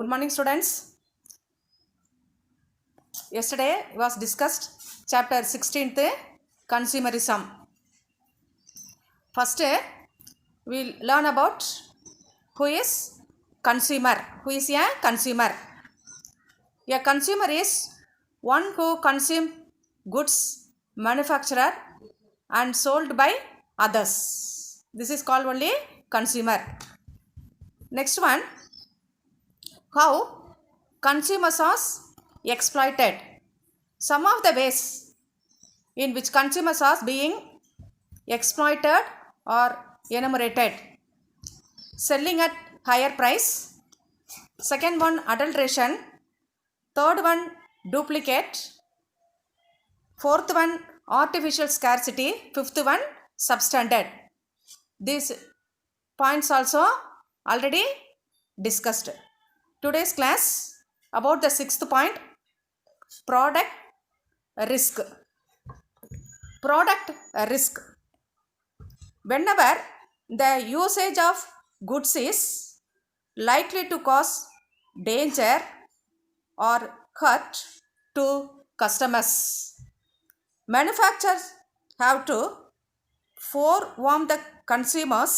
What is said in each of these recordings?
Good morning, students. Yesterday was discussed chapter 16th consumerism. First we'll learn about who is consumer. Who is a consumer? A consumer is one who consume goods manufactured and sold by others. This is called only consumer. Next one, how consumers are exploited. Some of the ways in which consumers are being exploited or enumerated. Selling at higher price. Second one, adulteration. Third one, duplicate. Fourth one, artificial scarcity. Fifth one, substandard. These points also already discussed. Today's class about the sixth point, product risk. Product risk. Whenever the usage of goods is likely to cause danger or hurt to customers, manufacturers have to forewarn the consumers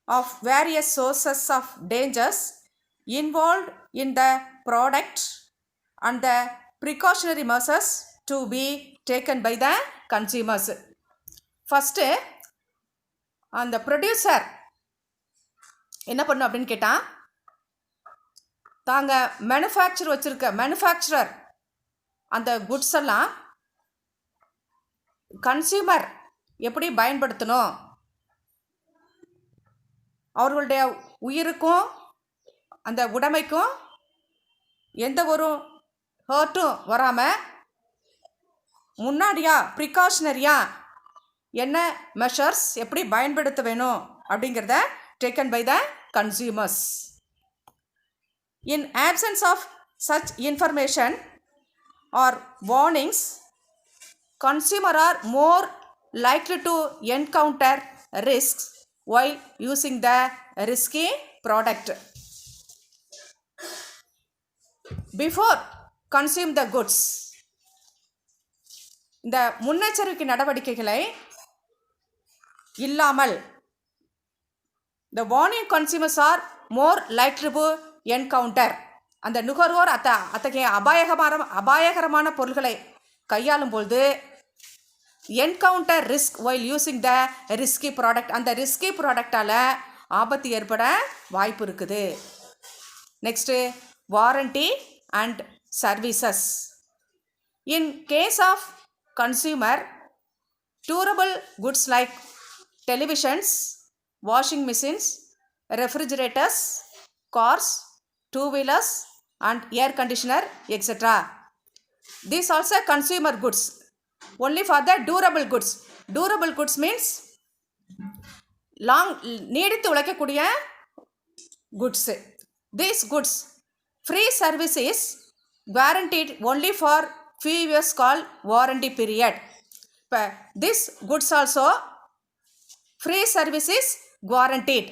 of various sources of dangers involved in the product and the precautionary measures to be taken by the consumers. First, அந்த producer என்ன பண்ணும் அப்படின்னு கேட்டால், தாங்க manufacturer அந்த goods எல்லாம் consumer எப்படி பயன்படுத்தணும், அவர்களுடைய உயிருக்கும் அந்த உடைமைக்கும் எந்த ஒரு ஹர்ட்டும் வராமல் முன்னாடியாக ப்ரிகாஷனரியாக என்ன மெஷர்ஸ் எப்படி பயன்படுத்த வேணும் அப்படிங்கிறத taken by the consumers. In absence of such information or warnings, consumer are more likely to encounter risks while using the risky product. Before consume the goods, இந்த முன்னெச்சரிக்கை நடவடிக்கைகளை இல்லாமல் the warning consumers are more likely to encounter, அந்த நுகர்வோர் அத்தகைய அபாயகரமான பொருள்களை கையாளும் பொழுது encounter risk while using the risky product, அந்த ரிஸ்கி ப்ராடக்டால் ஆபத்து ஏற்பட வாய்ப்பு இருக்குது. Next, warranty and services. In case of consumer, durable goods like televisions, washing machines, refrigerators, cars, two wheelers and air conditioner etcetera. These also consumer goods. Only for the durable goods. Durable goods means long நீடித்து உழைக்கக்கூடிய goods. These goods free service is guaranteed only for few years called warranty period. But this goods also free service is guaranteed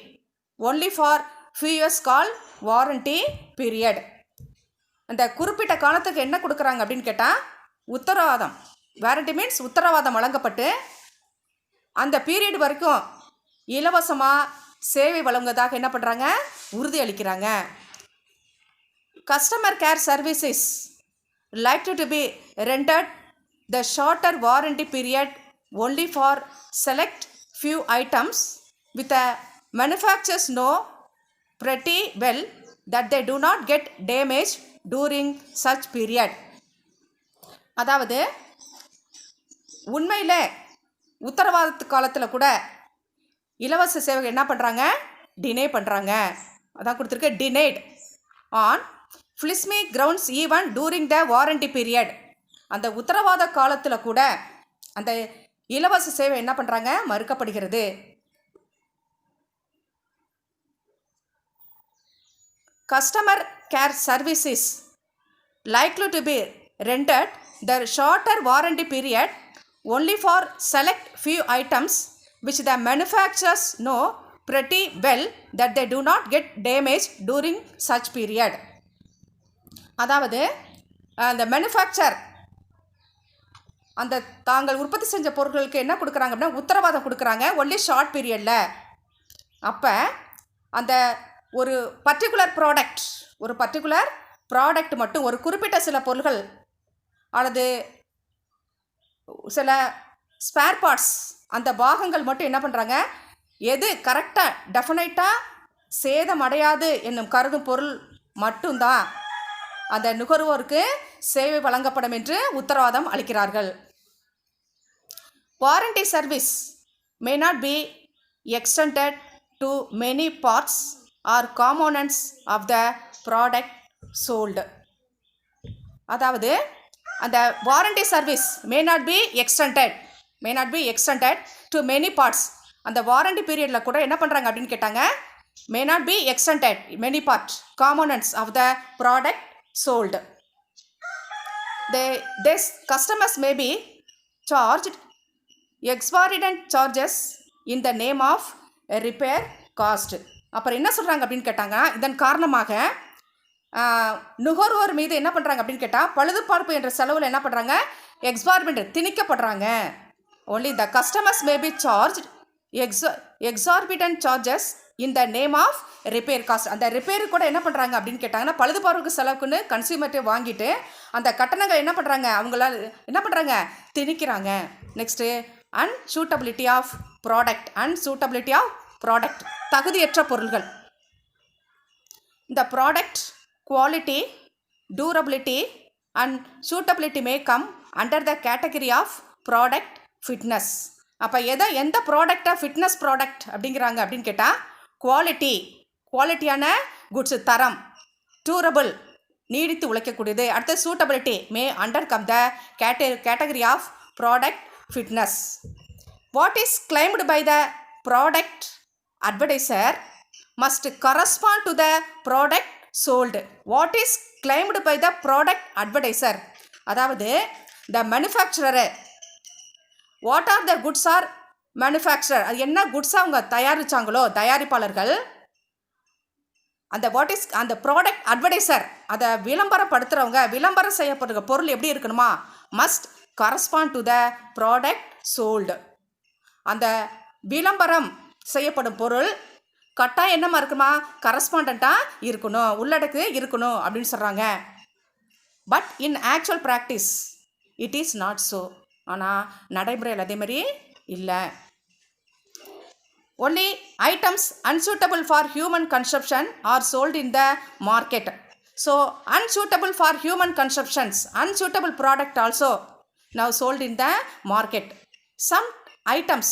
only for few years called warranty period. அந்த குறிப்பிட்ட காலத்துக்கு என்ன கொடுக்குறாங்க அப்படின்னு கேட்டால் உத்தரவாதம். வாரண்டி மீன்ஸ் உத்தரவாதம் வழங்கப்பட்டு அந்த பீரியட் வரைக்கும் இலவசமாக சேவை வழங்குவதாக என்ன பண்ணுறாங்க, உறுதி அளிக்கிறாங்க. Customer care services likely to be rendered the shorter warranty period only for select few items with a manufacturers know pretty well that they do not get damaged during such period. அதாவது உண்மையில் உத்தரவாதத்து காலத்தில் கூட இலவச சேவை என்ன பண்ணுறாங்க, டினே பண்ணுறாங்க. அதான் கொடுத்துருக்க denied on flimsy grounds even during the warranty period. அந்த உத்தரவாத காலத்தில் கூட அந்த இலவச சேவை என்ன பண்ணுறாங்க, மறுக்கப்படுகிறது. Customer care services likely to be rendered the shorter warranty period only for select few items which the manufacturers know pretty well that they do not get damaged during such period. அதாவது அந்த manufacture அந்த தாங்கள் உற்பத்தி செஞ்ச பொருட்களுக்கு என்ன கொடுக்குறாங்க அப்படின்னா உத்தரவாதம் கொடுக்குறாங்க ஒன்லி ஷார்ட் பீரியடில். அப்போ அந்த ஒரு பர்டிகுலர் ப்ராடக்ட் மட்டும் ஒரு குறிப்பிட்ட சில பொருள்கள் அல்லது சில ஸ்பேர் பார்ட்ஸ் அந்த பாகங்கள் மட்டும் என்ன பண்ணுறாங்க, எது கரெக்டாக டெஃபினைட்டாக சேதம் அடையாது என்னும் கருதும் பொருள் மட்டும்தான் அந்த நுகர்வோருக்கு சேவை வழங்கப்படும் என்று உத்தரவாதம் அளிக்கிறார்கள். Warranty service may not be extended to many parts or components of the product sold. அதாவது அந்த warranty service may not be extended to many parts. அந்த வாரண்டி பீரியடில் கூட என்ன பண்ணுறாங்க அப்படின்னு கேட்டாங்க, may not be extended many part components of the product sold. These customers may be charged exorbitant charges in the name of repair cost. அப்புறம் என்ன சொல்கிறாங்க அப்படின்னு கேட்டாங்க, இதன் காரணமாக நுகர்வோர் மீது என்ன பண்ணுறாங்க அப்படின்னு கேட்டால் பழுதுபார்ப்பு என்ற செலவில் என்ன பண்ணுறாங்க, exorbitant திணிக்கப்படுறாங்க. only the customers may be charged exorbitant charges in the name of repair cost. அந்த ரிப்பேரு கூட என்ன பண்ணுறாங்க அப்படின்னு கேட்டாங்கன்னா பழுதுபார்ப்புக்கு செலவுக்குன்னு கன்சியூமர்ட்டே வாங்கிட்டு அந்த கட்டணங்கள் என்ன பண்ணுறாங்க, அவங்களால என்ன பண்ணுறாங்க, திணிக்கிறாங்க. நெக்ஸ்ட்டு அன்சூட்டபிலிட்டி ஆஃப் ப்ராடக்ட் தகுதியற்ற பொருள்கள். இந்த product quality, durability and suitability may come under the category of product fitness. அப்போ எந்த ப்ராடக்டை ஃபிட்னஸ் ப்ராடக்ட் அப்படிங்கிறாங்க அப்படின்னு கேட்டால் குவாலிட்டியான குட்ஸு, தரம், டியூரபிள் நீடித்து உழைக்கக்கூடியது. அடுத்து suitability may under come the category of product fitness. What is claimed by the product advertiser must correspond to the product sold. What is claimed by the product advertiser, அதாவது the manufacturer what are the goods are manufacturer, அது என்ன குட்ஸாக அவங்க தயாரித்தாங்களோ தயாரிப்பாளர்கள், அந்த product advertiser அதை விளம்பரப்படுத்துகிறவங்க விளம்பரம் செய்யப்படுற பொருள் எப்படி இருக்கணுமா, must correspond to the product sold. அந்த விளம்பரம் செய்யப்படும் பொருள் கட்டாயம் என்னமா இருக்குமா, கரஸ்பாண்டாக இருக்கணும், உள்ளடக்கு இருக்கணும் அப்படின்னு சொல்கிறாங்க. But in actual practice it is not so. ஆனால் நடைமுறையில் அதே மாதிரி இல்லை. only items unsuitable for human consumption are sold in the market. So unsuitable for human consumptions, unsuitable product also now sold in the market. Some items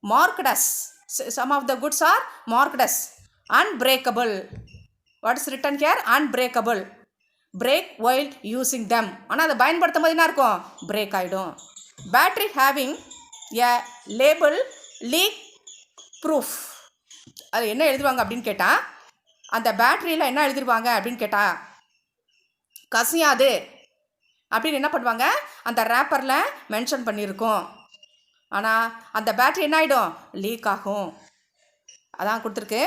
marked as, some of the goods are marked as unbreakable. What is written here? Unbreakable. Break while using them. ஆனால் அதை பயன்படுத்தும் போது என்ன இருக்கும், break ஆகிடும். Battery having a label leak proof. அது என்ன எழுதுவாங்க அப்படின்னு கேட்டால், அந்த பேட்டரியில் என்ன எழுதிருவாங்க அப்படின்னு கேட்டால் கசியாது அப்படின்னு என்ன பண்ணுவாங்க, அந்த ரேப்பரில் மென்ஷன் பண்ணியிருக்கோம். ஆனால் அந்த பேட்டரி என்ன ஆகிடும், லீக் ஆகும். அதான் கொடுத்துருக்கு,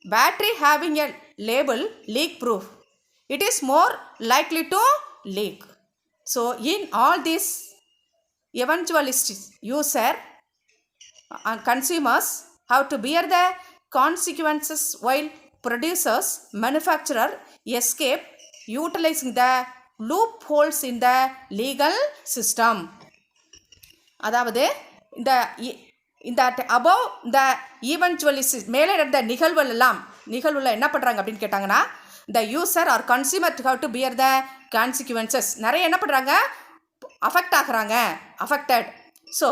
battery having a label leak proof it is more likely to leak. So in all this eventualities user and consumers have to bear the consequences while producers manufacturer escape utilizing the loopholes in the legal system. அதாவது இந்த above the eventualities மேலே நடந்த நிகழ்வுல என்ன பண்ணுறாங்க அப்படின்னு கேட்டாங்கன்னா, the user or consumer have to bear the consequences. நிறைய என்ன பண்ணுறாங்க, affected. So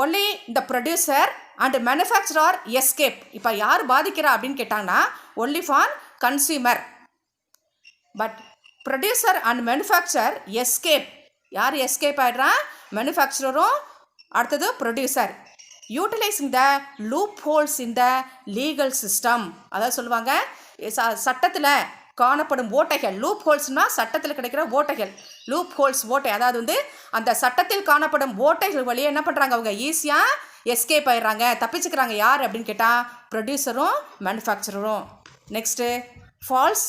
only the producer and manufacturer escape. இப்போ யார் பாதிக்கிறா அப்படின்னு கேட்டாங்கன்னா only for consumer, but producer and manufacturer escape. யார் எஸ்கேப் ஆகிடுறா, மேனுஃபேக்சரரும் அடுத்தது ப்ரொடியூசர். யூட்டிலைசிங் த லூப் ஹோல்ஸ் இன் த லீகல் சிஸ்டம். அதாவது சொல்லுவாங்க சட்டத்தில் காணப்படும் ஓட்டைகள். லூப் ஹோல்ஸ்னால் சட்டத்தில் கிடைக்கிற ஓட்டைகள். லூப் ஹோல்ஸ் ஓட்டை, அதாவது அந்த சட்டத்தில் காணப்படும் ஓட்டைகள் வழியே என்ன பண்ணுறாங்க, அவங்க ஈஸியாக எஸ்கேப் ஆகிடுறாங்க, தப்பிச்சுக்கிறாங்க. யார் அப்படின்னு கேட்டால் ப்ரொடியூசரும் மேனுஃபேக்சரரும். Next false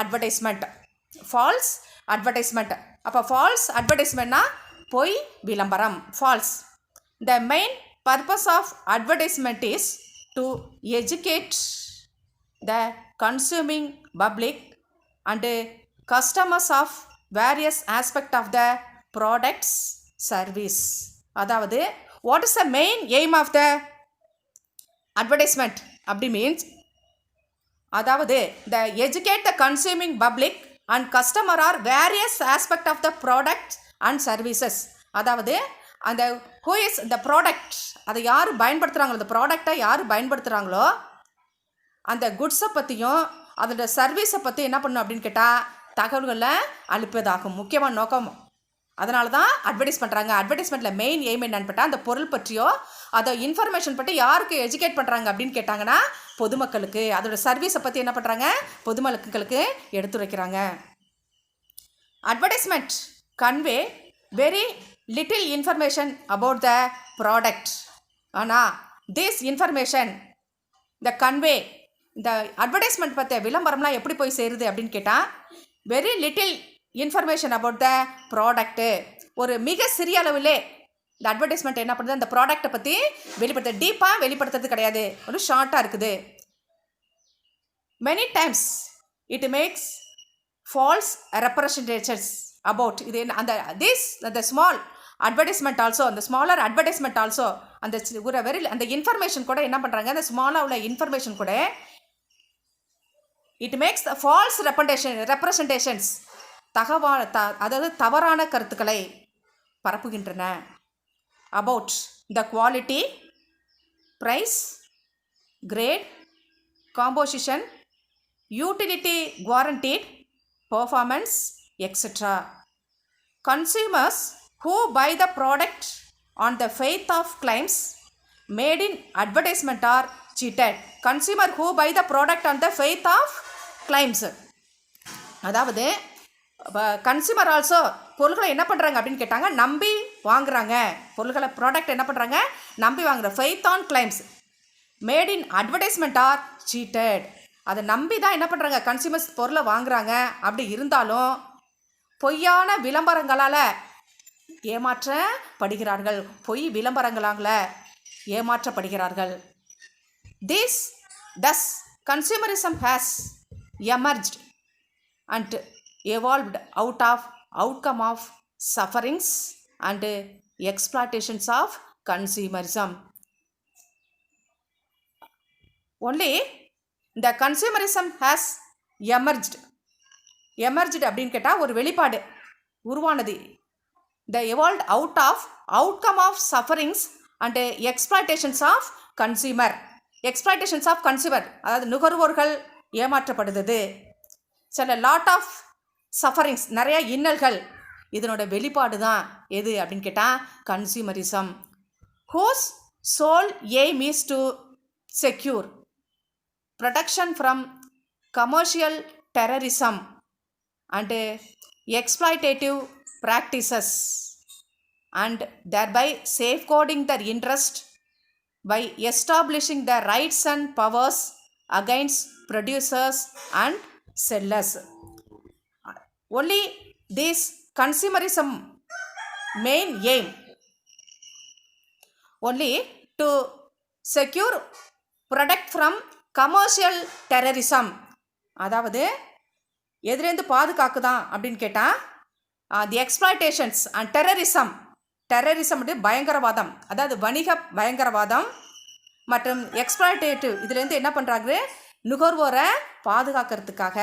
advertisement. False advertisement. அப்போ ஃபால்ஸ் அட்வர்டைஸ்மெண்ட்னா பொய் விளம்பரம், false. The main purpose of advertisement is to educate the consuming public and customers of various aspect of the products service. அதாவது what is the main aim of the advertisement அப்படி means, அதாவது the educate the consuming public and customer are various aspect of the product and services. அதாவது அந்த who is the product, அதை யார் பயன்படுத்துகிறாங்களோ, அந்த ப்ராடக்டை யார் பயன்படுத்துகிறாங்களோ அந்த குட்ஸை பற்றியும் அதோட சர்வீஸை பற்றி என்ன பண்ணணும் அப்படின்னு கேட்டால் தகவல்களை அளிப்பதாகும் முக்கியமான நோக்கம். அதனால தான் அட்வர்டைஸ் பண்ணுறாங்க. அட்வர்டைஸ்மெண்ட்டில் மெயின் எய்ம் என்னன்னு கேட்டால் அந்த பொருள் பற்றியோ அதை இன்ஃபர்மேஷன் பற்றி யாருக்கு எஜுகேட் பண்ணுறாங்க அப்படின்னு கேட்டாங்கன்னா பொதுமக்களுக்கு. அதோட சர்வீஸை பற்றி என்ன பண்ணுறாங்க, பொதுமக்களுக்கு எடுத்துரைக்கிறாங்க. Advertisement convey very little information about the product. ஆனால் திஸ் இன்ஃபர்மேஷன் த கன்வே, இந்த அட்வர்டைஸ்மெண்ட் பற்றிய விளம்பரம்லாம் எப்படி போய் சேருது அப்படின்னு கேட்டால் very little information about the product. ஒரு மிக சிறிய அளவிலே இந்த அட்வர்டைஸ்மெண்ட் என்ன பண்ணுது, அந்த ப்ராடக்டை பற்றி வெளிப்படுத்த, டீப்பாக வெளிப்படுத்துறது கிடையாது, ஒரு ஷார்ட்டாக இருக்குது. Many times it makes false representations about இது அந்த this the small advertisement also, அந்த ஸ்மாலர் அட்வர்டைஸ்மெண்ட் ஆல்சோ, அந்த ஒரு வெரி அந்த இன்ஃபர்மேஷன் கூட என்ன பண்ணுறாங்க, அந்த ஸ்மாலாக உள்ள இன்ஃபர்மேஷன் கூட it makes the false representations, அதாவது தவறான கருத்துக்களை பரப்புகின்றன. About the quality, price, grade, composition, utility guaranteed, performance, etc. Consumers who buy the product on the faith of claims made in advertisement are cheated. Consumer who buy the product on the faith of claims. அதாவது consumer also பொருள்களை என்ன பண்ணுறாங்க அப்படின்னு கேட்டாங்க, நம்பி வாங்குறாங்க. பொருள்களை product என்ன பண்ணுறாங்க, நம்பி வாங்குற. Faith on claims made in advertisement are cheated. அதை நம்பி தான் என்ன பண்ணுறாங்க, கன்சியூமர்ஸ் பொருளை வாங்குறாங்க. அப்படி இருந்தாலும் பொய்யான விளம்பரங்களால் ஏமாற்றப்படுகிறார்கள். பொய் விளம்பரங்களால் ஏமாற்றப்படுகிறார்கள். This thus consumerism has emerged and evolved out of outcome of sufferings and exploitations of consumerism. Only the consumerism has emerged அப்படின்னு கேட்டால் ஒரு வெளிப்பாடு உருவானது. The evolved out of outcome of sufferings and exploitations of consumer. exploitations of consumer அதாவது நுகர்வோர்கள் ஏமாற்றப்படுது. சில lot of sufferings, நிறைய இன்னல்கள், இதனோட வெளிப்பாடு தான் எது அப்படின்னு கேட்டால் consumerism. whose sole aim is to secure protection from commercial terrorism and exploitative practices and thereby safeguarding their interest by establishing the rights and powers against producers and sellers. Only this consumerism main aim only to secure protect from commercial terrorism. அதாவது எதுலேருந்து பாதுகாக்குதான் அப்படின்னு கேட்டால் தி exploitations and terrorism பயங்கரவாதம், அதாவது வணிக பயங்கரவாதம் மற்றும் exploitative, இதுலேருந்து என்ன பண்ணுறாங்க, நுகர்வோரை பாதுகாக்கிறதுக்காக.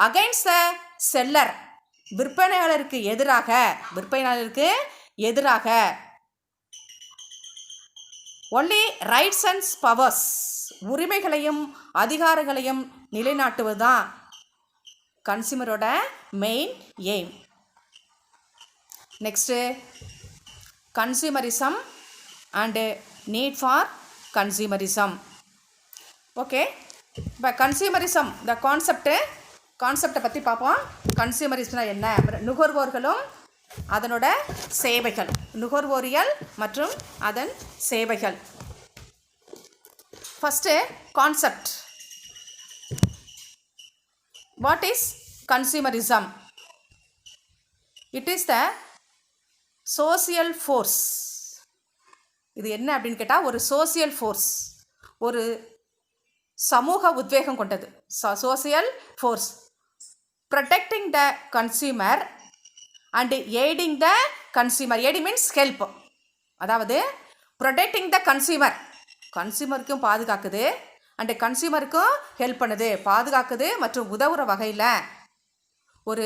அகைன்ஸ்ட் த செல்லர், விற்பனையாளருக்கு எதிராக. ஒன்லி ரைட்ஸ் அண்ட் பவர்ஸ், உரிமைகளையும் அதிகாரங்களையும் நிலைநாட்டுவது தான் கன்சியூமரோட main aim. Next consumerism and need for consumerism. Okay, இப்போ கன்சியூமரிசம் இந்த கான்செப்டை பற்றி பார்ப்போம். கன்சியூமரிசம்னா என்ன, நுகர்வோர்களும் அதனோட சேவைகள், நுகர்வோரியல் மற்றும் அதன் சேவைகள். First concept. What is consumerism? It is the social force. இது என்ன அப்படின்னு கேட்டால் ஒரு சோசியல் ஃபோர்ஸ், ஒரு சமூக உத்வேகம் கொண்டது. Social force protecting the consumer and aiding the consumer. Aiding means help. அதாவது ப்ரொடெக்டிங் த கன்சியூமர், கன்சியூமருக்கும் பாதுகாக்குது அண்டு கன்சியூமருக்கும் ஹெல்ப் பண்ணுது, பாதுகாக்குது மற்றும் உதவுற வகையில் ஒரு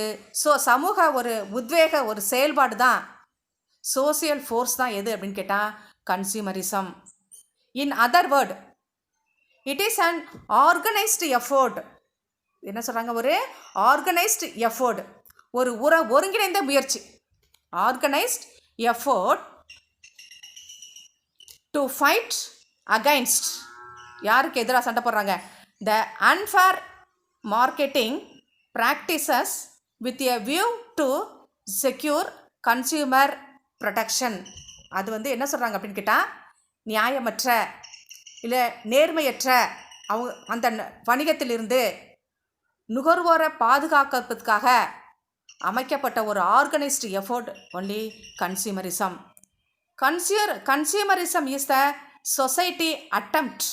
சமூக ஒரு உத்வேக ஒரு செயல்பாடு தான், சோசியல் ஃபோர்ஸ் தான் எது அப்படின்னு கேட்டால் consumerism. In other word, it is an organised effort. என்ன சொல்கிறாங்க? ஒரு ஆர்கனைஸ்டு எஃபோர்ட், ஒரு ஒருங்கிணைந்த முயற்சி. Organised effort to fight against, யாருக்கு எதிராக சண்டை போடுறாங்க? The unfair marketing practices with a view to secure consumer protection. அது வந்து என்ன சொல்கிறாங்க அப்படின்னு கேட்டால், நியாயமற்ற இல்லை நேர்மையற்ற அந்த வணிகத்திலிருந்து நுகர்வோரை பாதுகாக்கிறதுக்காக அமைக்கப்பட்ட ஒரு organised effort only consumerism. Consumerism is the society attempt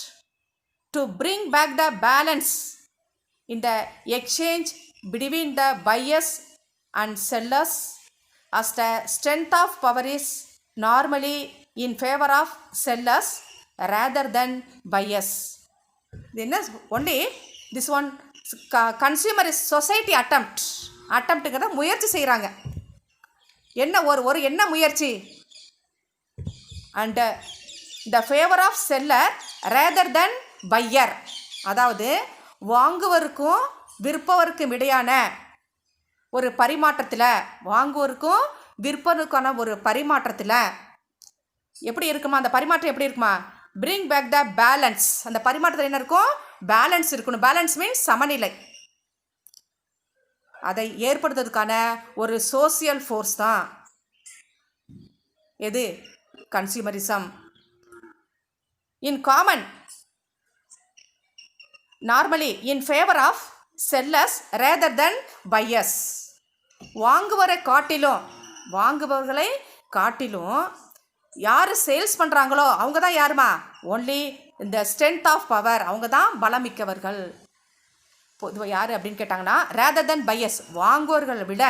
to bring back the balance in the exchange between the buyers and sellers, as the strength of power is normally in favor of sellers rather than buyers. Only this one consumerist society attemptங்கிறத முயற்சி செய்கிறாங்க. என்ன ஒரு என்ன முயற்சி? And the favour of seller rather than buyer. அதாவது வாங்குவருக்கும் விற்பவருக்கும் இடையான ஒரு பரிமாற்றத்தில், வாங்குவருக்கும் விற்பவருக்கான ஒரு பரிமாற்றத்தில் எப்படி இருக்குமா? அந்த பரிமாற்றம் எப்படி இருக்குமா? Bring back the balance. அந்த பரிமாற்றத்தில் என்ன இருக்கும்? பேலன்ஸ் இருக்கணும். பேலன்ஸ் மீன்ஸ் சமநிலை. அதை ஏற்படுத்துறதுக்கான ஒரு சோசியல் ஃபோர்ஸ் தான் எது? Consumerism. In common normally in favour of sellers rather than buyers. வாங்குபவர்களை காட்டிலும் யார் சேல்ஸ் பண்ணுறாங்களோ அவங்க தான் யாருமா? ஒன்லி இந்த ஸ்ட்ரென்த் ஆஃப் பவர், அவங்க தான் பலமிக்கவர்கள். பொதுவாக யார் அப்படின்னு கேட்டாங்கன்னா ரேதர் தென் பையர்ஸ், வாங்குவர்களை விட.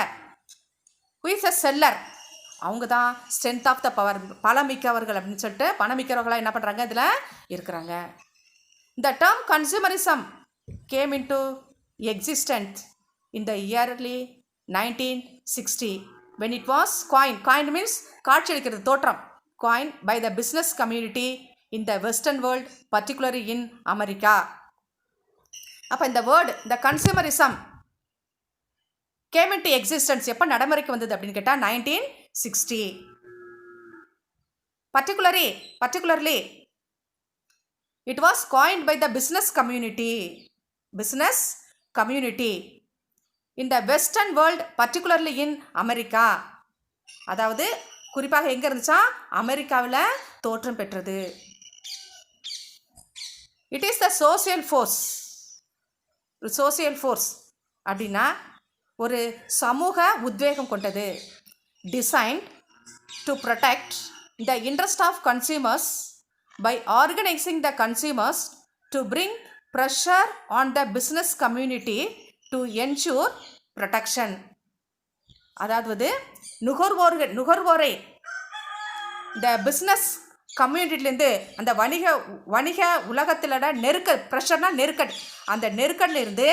Who is a seller? அவங்க தான் ஸ்ட்ரென்த் ஆஃப் த பவர், பலமிக்கவர்கள் அப்படின்னு சொல்லிட்டு பணமிக்கவர்களாக என்ன பண்ணுறாங்க இதில் இருக்கிறாங்க. இந்த term consumerism game into existence in the yearly 1960 when it was coined means காட்சியளிக்கிறது, தோற்றம். coined by the business community in the western world, particularly in America. அப்போ இந்த வேர்டு இந்த கன்சியூமரிசம் கேம் இன்டு எக்ஸிஸ்டன்ஸ் எப்போ நடைமுறைக்கு வந்தது அப்படின்னு கேட்டால் 1960. Particularly it was coined by the business community in the western world, particularly in America. அதாவது குறிப்பாக எங்கே இருந்துச்சா? அமெரிக்காவில் தோற்றம் பெற்றது. It is the social force அப்படின்னா ஒரு சமூக உத்வேகம் கொண்டது. designed to protect the interest of consumers by organizing the consumers to bring pressure on the business community to ensure protection. அதாவது நுகர்வோரை இந்த பிஸ்னஸ் கம்யூனிட்டிலேருந்து அந்த வணிக உலகத்திலோட ப்ரெஷர்னா நெருக்கடி, அந்த நெருக்கடியிலிருந்து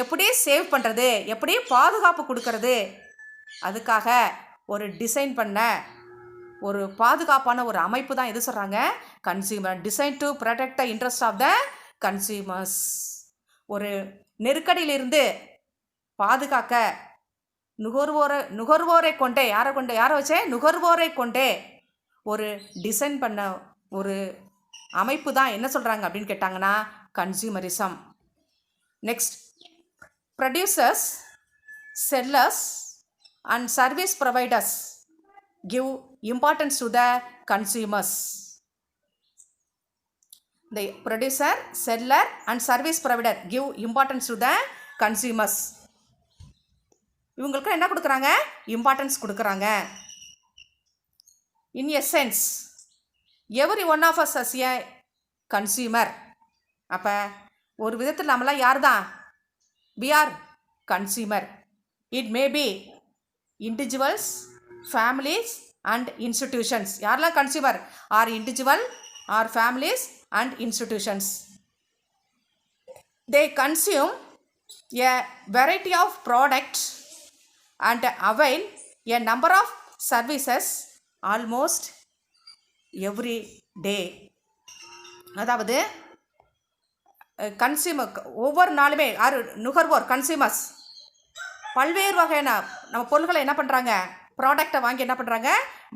எப்படி சேவ் பண்ணுறது, எப்படி பாதுகாப்பு கொடுக்கறது, அதுக்காக ஒரு டிசைன் பண்ண ஒரு பாதுகாப்பான ஒரு அமைப்பு தான் எது சொல்கிறாங்க? Consumer. Design to protect the interest of the consumers. ஒரு நெருக்கடியிலிருந்து பாதுகாக்க நுகர்வோரை கொண்டே நுகர்வோரை கொண்டே ஒரு டிசைன் பண்ண ஒரு அமைப்பு தான் என்ன சொல்கிறாங்க அப்படின்னு கேட்டாங்கன்னா consumerism. Next, producers, sellers and service providers give importance to the consumers. The producer, seller and service provider give importance to the consumers. இவங்களுக்கு என்ன கொடுக்குறாங்க? இம்பார்ட்டன்ஸ் கொடுக்குறாங்க. In a sense every one of us as a consumer. அப்போ ஒரு விதத்தில் நம்மளாம் யார் தான்? we are consumer. It may be individuals, families and institutions. யாரெல்லாம் consumer? Are individual, are families and institutions. They consume a variety of products and avail a number of services almost every day. அதாவது consumer ஒவ்வொரு நாளுமே யார்? நுகர்வோர், consumers பல்வேறு வகையான நம்ம பொருட்களை என்ன பண்ணுறாங்க? ப்ராடக்டை வாங்கி என்ன பண்ணுறாங்க?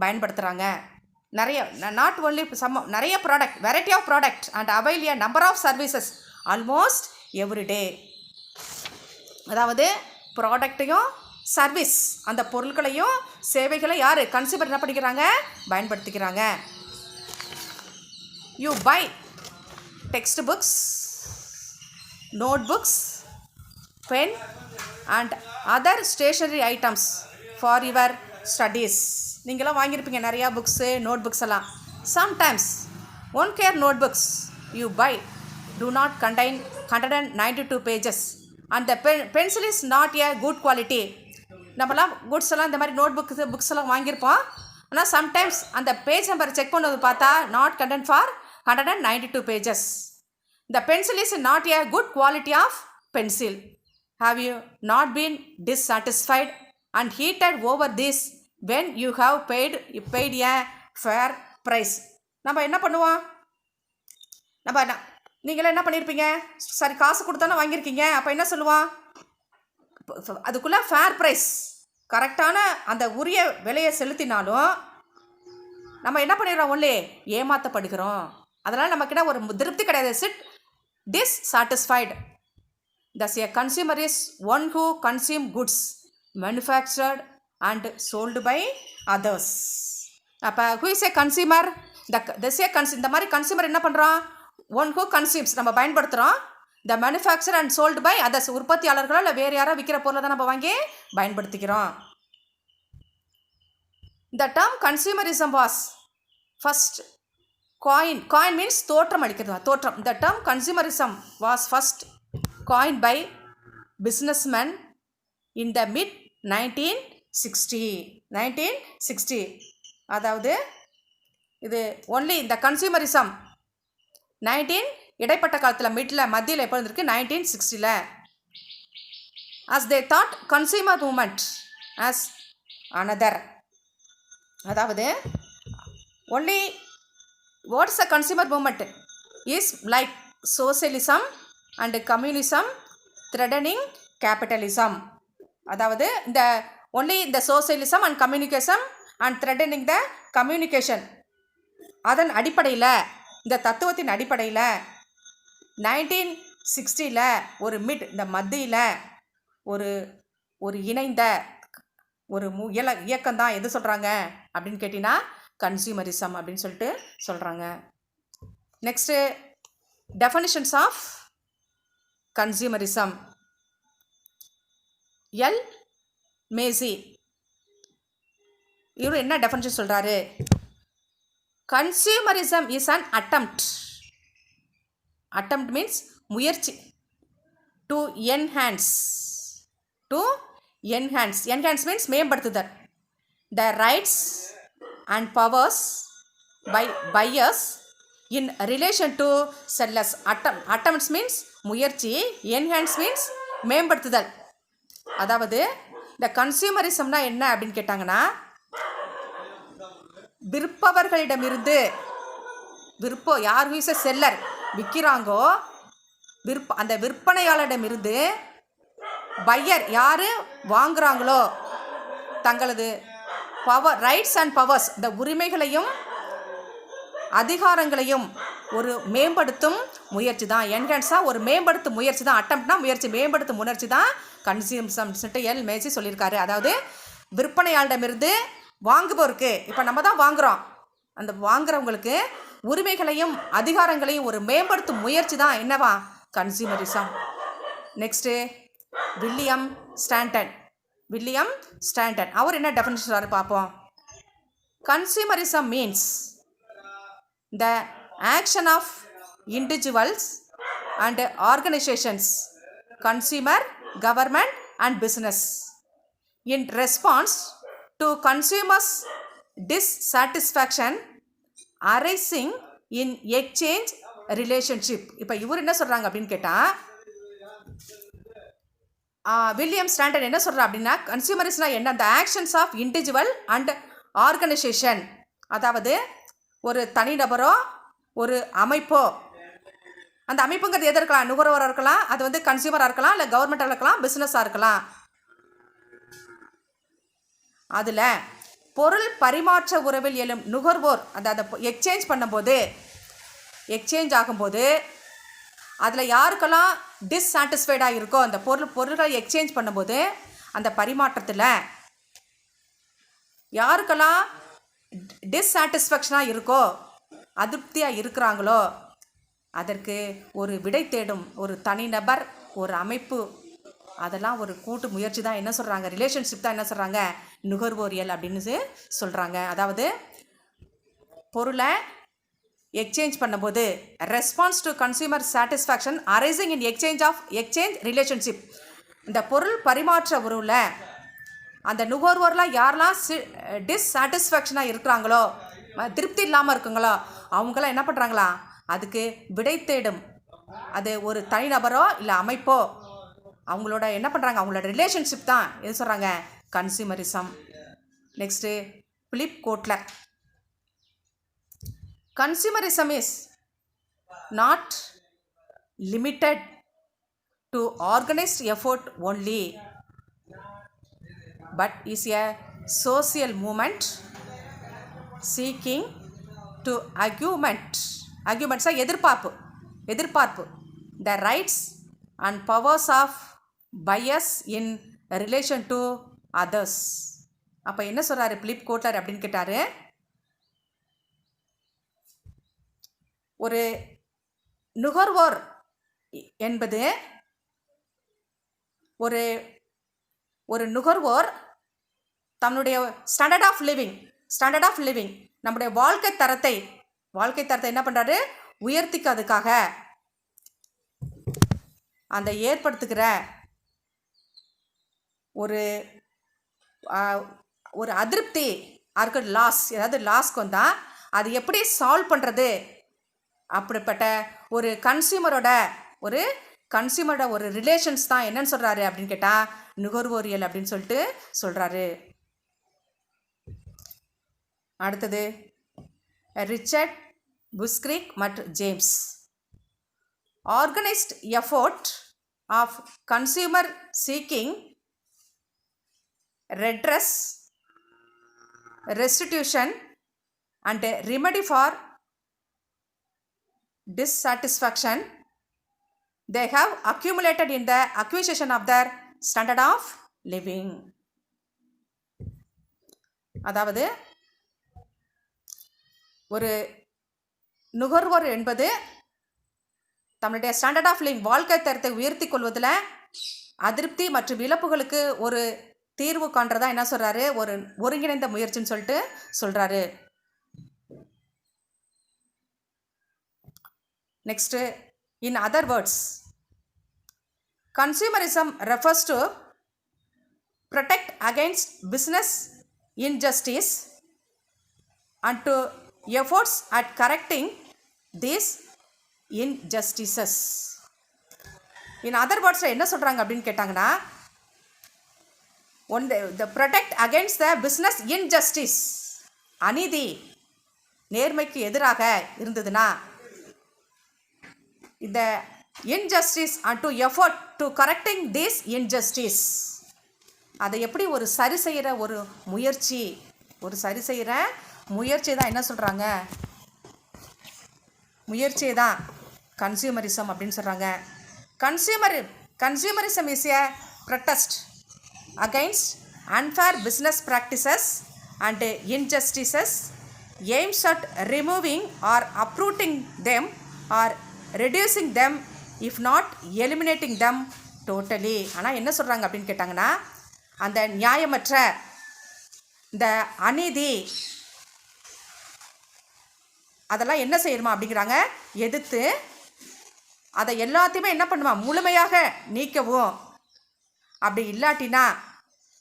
பயன்படுத்துகிறாங்க. நிறைய, நாட் ஒன்லி நிறைய product, variety of product and avail a number of services almost every day. அதாவது ப்ராடக்டையும் சர்வீஸ், அந்த பொருட்களையும் சேவைகளை யார்? கன்சியூமர் என்ன பண்ணிக்கிறாங்க? பயன்படுத்திக்கிறாங்க. You buy text books, notebooks, pen and other stationery items for your studies. நீங்களாம் வாங்கியிருப்பீங்க நிறையா புக்ஸு, நோட் புக்ஸ் எல்லாம். Sometimes one care note books you buy do not contain 192 pages and the pencil is not a good quality. நம்மளாம் goods எல்லாம் இந்த மாதிரி note books எல்லாம் வாங்கியிருப்போம். ஆனால் சம்டைம்ஸ் அந்த பேஜ் நம்பர் செக் பண்ணது பார்த்தா not content for 192 pages. The pencil is not a good quality of pencil. Have you not been dissatisfied and heated over this when you have paid a fair price? நம்ம என்ன பண்ணுவோம்? நீங்களே என்ன பண்ணியிருப்பீங்க? சரி, காசு கொடுத்தானே வாங்கியிருக்கீங்க. அப்போ என்ன சொல்லுவோம்? அதுக்குள்ளே ஃபேர் ப்ரைஸ், கரெக்டான அந்த உரிய விலையை செலுத்தினாலும் நம்ம என்ன பண்ணிடுறோம்? ஒன்லே ஏமாற்றப்படுகிறோம். அதனால் நமக்கிட்ட ஒரு திருப்தி கிடையாது. சிட் dissatisfied. Thus a consumer is one who consume goods manufactured and sold by others. அப்போ who is a consumer? இந்த மாதிரி கன்சியூமர் என்ன பண்ணுறோம்? ஒன் who consumes, நம்ம பயன்படுத்துகிறோம். the manufactured and sold by others, உற்பத்தியாளர்களோ இல்லை வேறு யாரோ விற்கிற பொருளை தான் நம்ம வாங்கி பயன்படுத்திக்கிறோம். The term consumerism was first coin means தோற்றம் அளிக்கிறது, தோற்றம். The term consumerism was first coined by businessmen in the mid 1960. அதாவது இது ஒன்லி இந்த கன்சியூமரிசம் 19 இடைப்பட்ட காலத்தில் மத்தியில் எப்போ இருந்திருக்கு? 1960. as they thought consumer movement as another. அதாவது only what is a consumer movement is like socialism and communism threatening capitalism. அதாவது இந்த only the socialism and communism and threatening the communication, அதன் அடிப்படையில், இந்த தத்துவத்தின் அடிப்படையில் 1960 ஒரு இந்த மத்தியில் ஒரு இணைந்த ஒரு இயக்கம் தான் எது சொல்கிறாங்க அப்படின்னு கேட்டிங்கன்னா கன்சியூமரிசம் அப்படின்னு சொல்லிட்டு சொல்கிறாங்க. Next definitions of consumerism. L Macy இவர் என்ன டெஃபனிஷன் சொல்கிறாரு? Consumerism is an attempt means முயற்சி டு என்ஹான்ஸ் மீன்ஸ் மேம்படுத்துதல் the rights and powers by buyers in relation to sellers. attempts means முயற்சி, enhance means மேம்படுத்துதல். அதாவது இந்த கன்சியூமரிசம்னா என்ன அப்படின்னு கேட்டாங்கன்னா, விற்பவர்களிடமிருந்து யார் வீச செல்லர் விற்கிறாங்கோ, அந்த விற்பனையாளரிடமிருந்து பையர் யார் வாங்குகிறாங்களோ தங்களது ரைட்ஸ் அண்ட் பவர்ஸ், இந்த உரிமைகளையும் அதிகாரங்களையும் ஒரு மேம்படுத்தும் முயற்சி தான். என்ஹான்ஸாக ஒரு மேம்படுத்தும் முயற்சி தான். அட்டம்ப்ட்னா முயற்சி, மேம்படுத்தும் முயற்சி தான் கன்சியூமரிசம்னு எல் மேசி சொல்லியிருக்காரு. அதாவது விற்பனையாளரிடமிருந்து வாங்குபவருக்கு, இப்போ நம்ம தான் வாங்குகிறோம், அந்த வாங்குறவங்களுக்கு உரிமைகளையும் அதிகாரங்களையும் ஒரு மேம்படுத்தும் முயற்சி தான் என்னவா? கன்சியூமரிசம். நெக்ஸ்ட்டு வில்லியம் ஸ்டாண்டன் அவர் என்ன டெஃபினிஷன் சொல்றாரு பார்ப்போம். Consumerism means the action of individuals and organizations, consumer, government and business in response to consumers' dissatisfaction arising in exchange relationship. இப்போ இவர் என்ன சொல்கிறாங்க அப்படின்னு கேட்டால், வில்லியம் ஸ்டாண்டன் என்ன சொல்கிறா அப்படின்னா, கன்சியூமரிஸ்னால் என்ன, அந்த actions of individual and organisation, அதாவது ஒரு தனிநபரோ ஒரு அமைப்போ, அந்த அமைப்புங்கிறது எது இருக்கலாம், நுகர்வோராக இருக்கலாம், அது வந்து கன்சியூமராக இருக்கலாம், இல்லை கவர்மெண்ட்டாக இருக்கலாம், பிஸ்னஸாக இருக்கலாம். அதில் பொருள் பரிமாற்ற உறவில் எழும் நுகர்வோர், அந்த எக்ஸ்சேஞ்ச் பண்ணும்போது, எக்ஸ்சேஞ்ச் ஆகும்போது அதில் யாருக்கெல்லாம் டிஸ்சாட்டிஸ்ஃபைடாக இருக்கோ, அந்த பொருள்களை எக்ஸ்சேஞ்ச் பண்ணும்போது அந்த பரிமாற்றத்தில் யாருக்கெல்லாம் டிஸ்சாட்டிஸ்ஃபேக்ஷனாக இருக்கோ, அதிருப்தியாக இருக்கிறாங்களோ, அதற்கு ஒரு விடை தேடும் ஒரு தனிநபர், ஒரு அமைப்பு, அதெல்லாம் ஒரு கூட்டு முயற்சி தான் என்ன சொல்கிறாங்க, ரிலேஷன்ஷிப் தான் என்ன சொல்கிறாங்க, நுகர்வோரியல் அப்படின்னு சொல்கிறாங்க. அதாவது பொருளை எக்ஸ்சேஞ்ச் பண்ணும்போது response to consumer satisfaction arising in exchange relationship, இந்த பொருள் பரிமாற்ற உறவில் அந்த நுகர்வோர்லாம் யாரெல்லாம் டிஸ்சாட்டிஸ்ஃபேக்ஷனாக இருக்கிறாங்களோ, திருப்தி இல்லாமல் இருக்குங்களோ, அவங்களாம் என்ன பண்ணுறாங்களா, அதுக்கு விடை தேடும், அது ஒரு தனிநபரோ இல்லை அமைப்போ, அவங்களோட என்ன பண்ணுறாங்க, அவங்களோட ரிலேஷன்ஷிப் தான் எது சொல்கிறாங்க, consumerism. Next Philip Kotler, consumerism is not limited to organised effort only but is a social movement seeking to arguments எதிர்பார்ப்பு the rights and powers of buyers in relation to others. அப்போ என்ன சொல்கிறாரு Philip Kotler அப்படின்னு கேட்டார், ஒரு நுகர்வோர் என்பது ஒரு நுகர்வோர் தன்னுடைய ஸ்டாண்டர்ட் ஆஃப் லிவிங் நம்முடைய வாழ்க்கை தரத்தை என்ன பண்ணுறாரு, உயர்த்திக்கிறதுக்காக அந்த ஏற்படுத்துகிற ஒரு அதிருப்தி யாருக்கு, ஏதாவது லாஸ்க்கு வந்தால் அது எப்படி சால்வ் பண்ணுறது, அப்படிப்பட்ட ஒரு கன்சியூமரோட ஒரு ரிலேஷன்ஸ் தான் என்னன்னு சொல்கிறாரு அப்படின்னு கேட்டால் நுகர்வோரியல் அப்படின்னு சொல்லிட்டு சொல்கிறாரு. அடுத்தது ரிச்சர்ட் புஸ்க்ரிக் மற்றும் James, organised effort of consumer seeking redress, restitution and remedy for dissatisfaction they have accumulated in the acquisition of their standard of living. அதாவது ஒரு நுகர்வோர் என்பது தன்னுடைய ஸ்டாண்டர்ட் ஆஃப் லிவிங் வாழ்க்கை தரத்தை உயர்த்தி கொள்வதில் அதிருப்தி மற்றும் இழப்புகளுக்கு ஒரு தீர்வு காண்றதா என்ன சொல்கிறாரு, ஒரு ஒருங்கிணைந்த முயற்சின்னு சொல்லிட்டு சொல்கிறாரு. Next, in other words, consumerism refers to protect against business injustice and to efforts at correcting these injustices. In other words என்ன சொல்கிறாங்க அப்படின்னு கேட்டாங்கன்னா, the protect against the business injustice, அநீதி நேர்மைக்கு எதிராக இருந்ததுன்னா இந்த injustice and to effort to correcting this injustice, அதை எப்படி ஒரு சரி செய்கிற ஒரு முயற்சி தான் என்ன சொல்கிறாங்க, முயற்சி தான் கன்சியூமரிசம் அப்படின்னு சொல்கிறாங்க. Consumerism is a protest against unfair business practices and injustices, aims at removing or uprooting them or reducing them, if not eliminating them totally. ஆனால் என்ன சொல்கிறாங்க அப்படின்னு கேட்டாங்கன்னா, அந்த நியாயமற்ற இந்த அநீதி அதெல்லாம் என்ன செய்யணுமா அப்படிங்கிறாங்க, எதிர்த்து அதை எல்லாத்தையுமே என்ன பண்ணுமா, முழுமையாக நீக்கவும். அப்படி இல்லாட்டினா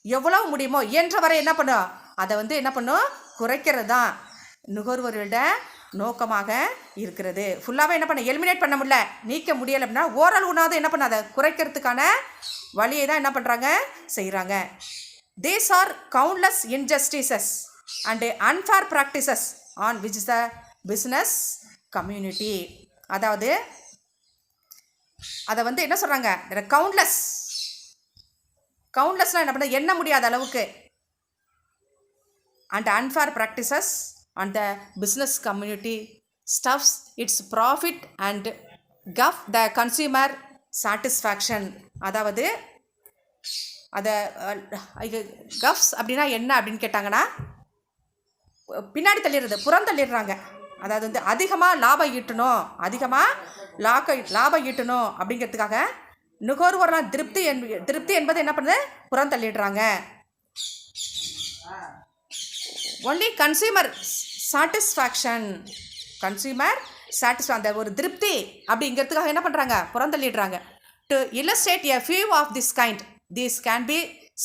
எவ்வளவு முடியுமோ இயன்ற வரை என்ன பண்ணும், அதை என்ன பண்ணும், குறைக்கிறது தான் நுகர்வோரோட நோக்கமாக இருக்கிறது. ஃபுல்லாகவே என்ன பண்ண, எலிமினேட் பண்ண முடியல, நீக்க முடியலை அப்படின்னா ஓரளவுனாவது என்ன பண்ண, அதை குறைக்கிறதுக்கான வழியை தான் என்ன பண்ணுறாங்க, செய்கிறாங்க. These are countless injustices and unfair practices on which the business community, அதாவது அதை என்ன சொல்கிறாங்க, கவுண்ட்லெஸ்னால் என்ன பண்ண, எண்ண முடியாத அளவுக்கு and unfair practices on the business community stuffs its profit and guff the consumer satisfaction. அதாவது அதை கஃப்ஸ் அப்படின்னா என்ன அப்படின்னு கேட்டாங்கன்னா, பின்னாடி தள்ளிடுறது, புறந்தள்ளிடுறாங்க. அதாவது அதிகமாக லாபம் ஈட்டணும், லாபம் ஈட்டணும் அப்படிங்கிறதுக்காக நுகர்வோர்லாம் திருப்தி என்பது என்ன பண்ணுது, புறந்தள்ளிடுறாங்க. ஒன்லி கன்சியூமர் சாட்டிஸ்ஃபேக்ஷன் அந்த ஒரு திருப்தி அப்படிங்கிறதுக்காக என்ன பண்ணுறாங்க, புறந்தள்ளிடுறாங்க. To illustrate a few of this kind, these can be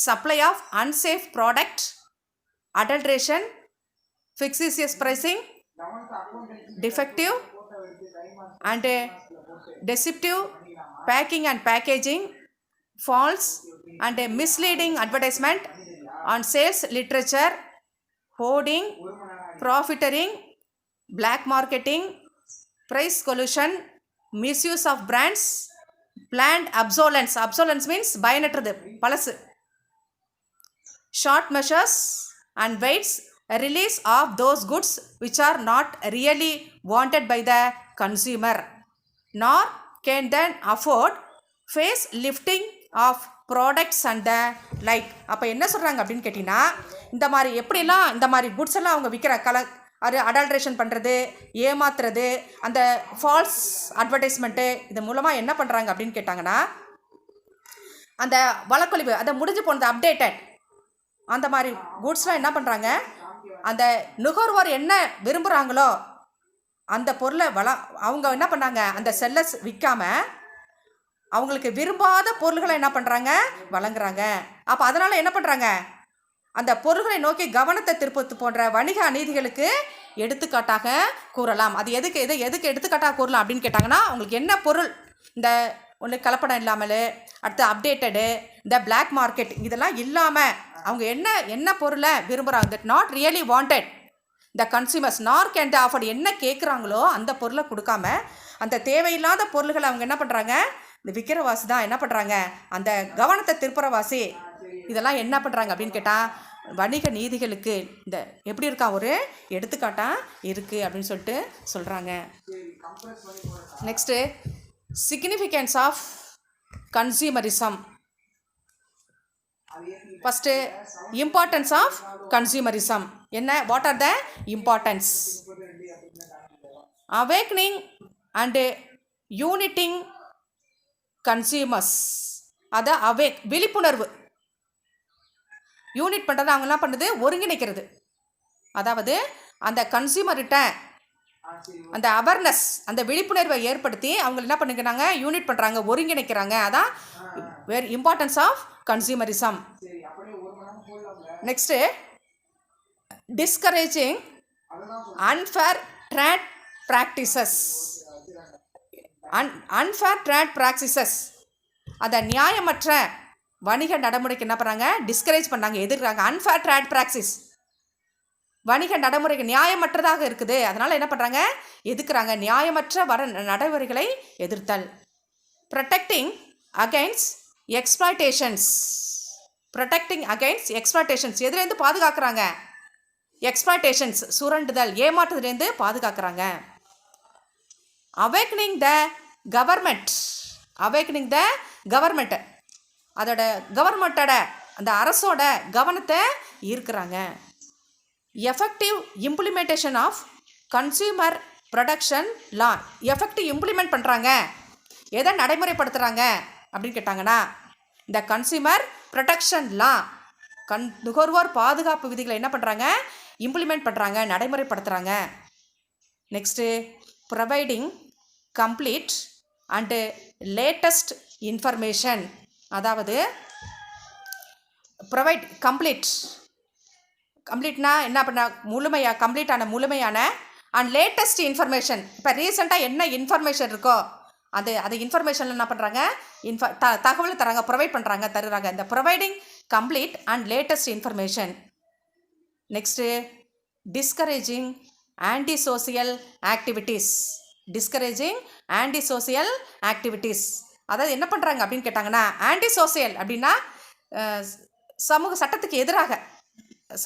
supply of unsafe product, adulteration, fictitious pricing, defective and deceptive packing and packaging, false and misleading advertisement on sales literature, hoarding, profiteering, black marketing, price collusion, misuse of brands, planned obsolescence means பயனற்றது, பழசு, short measures and waits, release of those goods which are not really wanted by the consumer nor can then afford face lifting of products and the like. அப்போ என்ன சொல்கிறாங்க அப்படின்னு கேட்டிங்கன்னா, இந்த மாதிரி எப்படிலாம் இந்த மாதிரி குட்ஸ் எல்லாம் அவங்க விற்கிற அடல்ட்ரேஷன் பண்ணுறது, ஏமாத்துறது, அந்த ஃபால்ஸ் அட்வர்டைஸ்மெண்ட்டு, இது மூலமாக என்ன பண்ணுறாங்க அப்படின்னு கேட்டாங்கன்னா, அந்த வழக்கொழிவு அதை முடிஞ்சு போனது அப்டேட்டட் அந்த மாதிரி குட்ஸ்லாம் என்ன பண்ணுறாங்க, அந்த நுகர்வோர் என்ன விரும்புகிறாங்களோ அந்த பொருளை அவங்க என்ன பண்ணாங்க, அந்த செல்லர்ஸ் விற்காமல் அவங்களுக்கு விரும்பாத பொருள்களை என்ன பண்ணுறாங்க, வழங்குறாங்க. அப்போ அதனால் என்ன பண்ணுறாங்க, அந்த பொருள்களை நோக்கி கவனத்தை திருப்பது போன்ற வணிக அநீதிகளுக்கு எடுத்துக்காட்டாக கூறலாம். அது எதுக்கு எடுத்துக்காட்டாக கூறலாம் அப்படின்னு கேட்டாங்கன்னா, அவங்களுக்கு என்ன பொருள், இந்த ஒன்று கலப்படம் இல்லாமல், அடுத்து அப்டேட்டடு, இந்த பிளாக் மார்க்கெட் இதெல்லாம் இல்லாமல் அவங்க என்ன பொருளை விரும்புகிறாங்க, that not really wanted the consumers நார் கேன் த ஆஃபர்ட், என்ன கேட்குறாங்களோ அந்த பொருளை கொடுக்காம அந்த தேவையில்லாத பொருள்களை அவங்க என்ன பண்ணுறாங்க, இந்த விற்கிறவாசி தான் என்ன பண்ணுறாங்க, அந்த கவனத்தை திருப்புறவாசி இதெல்லாம் என்ன பண்ணுறாங்க அப்படின்னு கேட்டால் வணிக நீதிகளுக்கு இந்த எப்படி இருக்கா, ஒரு எடுத்துக்காட்டாக இருக்குது அப்படின்னு சொல்லிட்டு சொல்கிறாங்க. Next significance of consumerism. First importance of consumerism என்ன, what are the importance, awakening and uniting consumers, அதை விழிப்புணர்வு யூனிட் பண்ணுறது, அவங்க என்ன பண்ணுது, ஒருங்கிணைக்கிறது. அதாவது அந்த கன்சியூமர்கிட்ட அந்த அவேர்னஸ், அந்த விழிப்புணர்வை ஏற்படுத்தி அவங்க என்ன பண்ணிக்கிறாங்க, யூனிட் பண்ணுறாங்க, ஒருங்கிணைக்கிறாங்க. அதான் வேறு importance of consumerism. Next discouraging unfair trade practices. Unfair trade practices அந்த நியாயமற்ற வணிக நடைமுறைக்கு என்ன பண்ணுறாங்க, டிஸ்கரேஜ் பண்ணாங்க, எதிர்க்கிறாங்க. அன்ஃபேர் ட்ரேட் ப்ராக்டிஸ் வணிக நடைமுறைக்கு நியாயமற்றதாக இருக்குது, அதனால் என்ன பண்ணுறாங்க, எதிர்க்கிறாங்க. நியாயமற்ற நடைமுறைகளை எதிர்த்தல். Protecting against exploitations. Protecting against exploitations எதுலேருந்து பாதுகாக்கிறாங்க, எக்ஸ்ப்ளாய்டேஷன்ஸ் சுரண்டுதல் ஏமாற்றுதலேருந்து பாதுகாக்கிறாங்க. Awakening the government. Awakening the government அதோட கவர்மெண்ட்டோட அந்த அரசோட கவனத்தை ஈர்க்கிறாங்க. Effective implementation of consumer protection law. Effective implement பண்ணுறாங்க, எதை நடைமுறைப்படுத்துகிறாங்க, அப்படின்னு கேட்டாங்கன்னா இந்த கன்சியூமர் ப்ரொடெக்ஷன் லா நுகர்வோர் பாதுகாப்பு விதிகளை என்ன பண்ணுறாங்க, இம்ப்ளிமெண்ட் பண்ணுறாங்க, நடைமுறைப்படுத்துகிறாங்க. Next providing complete and latest information, அதாவது ப்ரொவைட் கம்ப்ளீட்னா என்ன பண்ண முழுமையான அண்ட் லேட்டஸ்ட் இன்ஃபர்மேஷன். இப்போ ரீசெண்டாக என்ன இன்ஃபர்மேஷன் இருக்கோ அது இன்ஃபர்மேஷனில் என்ன பண்ணுறாங்க, தகவல் தராங்க, தருகிறாங்க. இந்த providing complete and latest information. Next discouraging anti social activities. அதாவது என்ன பண்ணுறாங்க அப்படின்னு கேட்டாங்கன்னா, ஆன்டி சோசியல் அப்படின்னா சட்டத்துக்கு எதிராக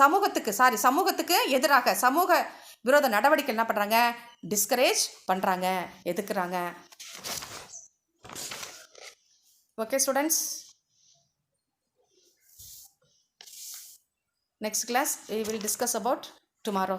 சமூகத்துக்கு எதிராக சமூக விரோத நடவடிக்கை என்ன பண்ணுறாங்க, டிஸ்கரேஜ் பண்ணுறாங்க, எதுக்குறாங்க. Okay students, next class we will discuss about tomorrow.